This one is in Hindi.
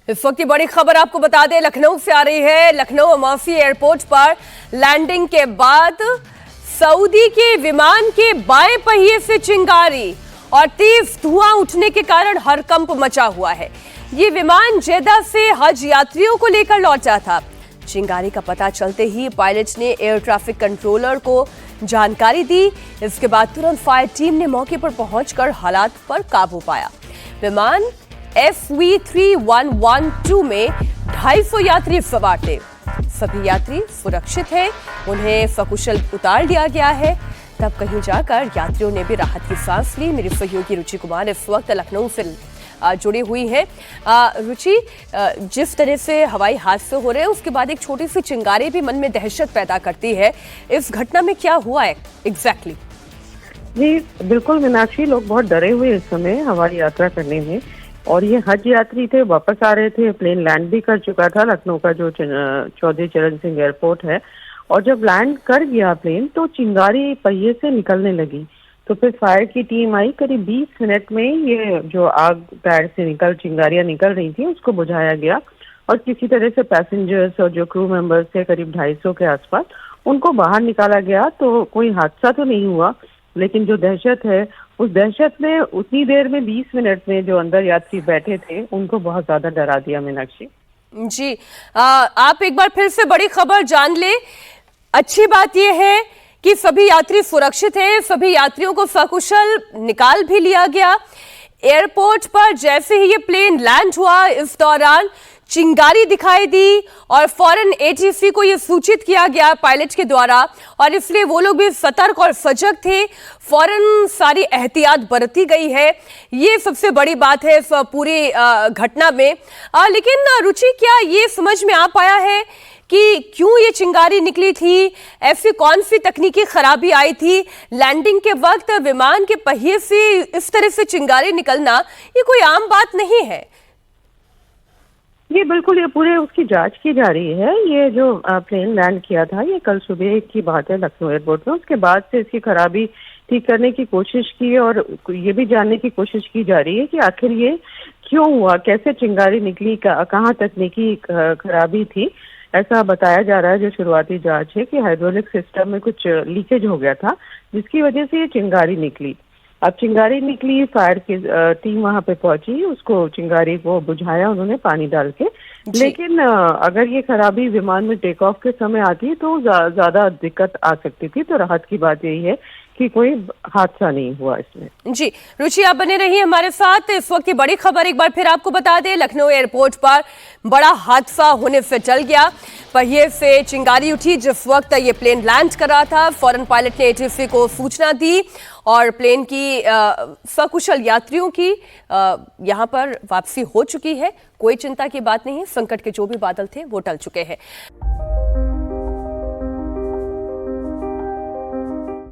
इस वक्त की बड़ी खबर आपको बता दें, लखनऊ से आ रही है। लखनऊ अमाफी एयरपोर्ट पर लैंडिंग के बाद सऊदी के विमान के बाएं पहिए से चिंगारी और तेज धुआं उठने के कारण हड़कंप मचा हुआ है। ये विमान जेदा से हज यात्रियों को लेकर लौटा था। चिंगारी का पता चलते ही पायलट ने एयर ट्रैफिक कंट्रोलर को जानकारी दी। इसके बाद तुरंत फायर टीम ने मौके पर पहुंचकर हालात पर काबू पाया। विमान FV3112 में 250 यात्री सवार थे। सभी यात्री सुरक्षित हैं, उन्हें सकुशल उतार लिया गया है। तब कहीं जाकर यात्रियों ने भी राहत की सांस ली। मेरी सहयोगी रुचि कुमार इस वक्त लखनऊ से जुड़ी हुई है। रुचि, जिस तरह से हवाई हादसे हो रहे हैं उसके बाद एक छोटी सी चिंगारी भी मन में दहशत पैदा करती है। इस घटना में क्या हुआ है एग्जैक्टली? जी बिल्कुल मीनाक्षी, लोग बहुत डरे हुए इस समय हवाई यात्रा करने में। और ये हज यात्री थे, वापस आ रहे थे। प्लेन लैंड भी कर चुका था लखनऊ का जो चौधरी चरण सिंह एयरपोर्ट है। और जब लैंड कर गया प्लेन तो चिंगारी पहिए से निकलने लगी। तो फिर फायर की टीम आई। करीब 20 मिनट में ये जो आग पैर से चिंगारियां निकल रही थी उसको बुझाया गया। और किसी तरह से पैसेंजर्स और जो क्रू मेंबर्स थे करीब 250 के आसपास, उनको बाहर निकाला गया। तो कोई हादसा तो नहीं हुआ, लेकिन जो दहशत है उस दहशत में उतनी देर में 20 मिनट में जो अंदर यात्री बैठे थे उनको बहुत ज्यादा डरा दिया। मीनाक्षी जी, आप एक बार फिर से बड़ी खबर जान ले। अच्छी बात यह है कि सभी यात्री सुरक्षित हैं, सभी यात्रियों को सकुशल निकाल भी लिया गया। एयरपोर्ट पर जैसे ही ये प्लेन लैंड हुआ इस दौरान चिंगारी दिखाई दी और फौरन ATC को ये सूचित किया गया पायलट के द्वारा, और इसलिए वो लोग भी सतर्क और सजग थे। फौरन सारी एहतियात बरती गई है। ये सबसे बड़ी बात है इस पूरी घटना में। लेकिन रुचि, क्या ये समझ में आ पाया है कि क्यों ये चिंगारी निकली थी? ऐसी कौन सी तकनीकी खराबी आई थी? लैंडिंग के वक्त विमान के पहिए से इस तरह से चिंगारी निकलना ये कोई आम बात नहीं है। ये बिल्कुल, ये पूरे उसकी जांच की जा रही है। ये जो प्लेन लैंड किया था ये कल सुबह की बात है लखनऊ एयरपोर्ट में। उसके बाद से इसकी खराबी ठीक करने की कोशिश की और ये भी जानने की कोशिश की जा रही है कि आखिर ये क्यों हुआ, कैसे चिंगारी निकली, कहाँ तकनीकी खराबी थी। ऐसा बताया जा रहा है जो शुरुआती जांच है कि हाइड्रोलिक सिस्टम में कुछ लीकेज हो गया था जिसकी वजह से ये चिंगारी निकली। अब चिंगारी निकली, फायर की टीम वहां पे पहुंची, उसको चिंगारी को बुझाया उन्होंने पानी डाल के। लेकिन अगर ये खराबी विमान में टेक ऑफ के समय आती तो ज्यादा दिक्कत आ सकती थी। तो राहत की बात यही है कि कोई हादसा नहीं हुआ इसमें। जी रुचि, आप बने रहिए हमारे साथ। इस वक्त की बड़ी खबर एक बार फिर आपको बता दें, लखनऊ एयरपोर्ट पर बड़ा हादसा होने से टल गया। पहिए से चिंगारी उठी जिस वक्त ये प्लेन लैंड कर रहा था। फौरन पायलट ने ATC को सूचना दी और प्लेन की सकुशल यात्रियों की यहाँ पर वापसी हो चुकी है। कोई चिंता की बात नहीं है, संकट के जो भी बादल थे वो टल चुके हैं।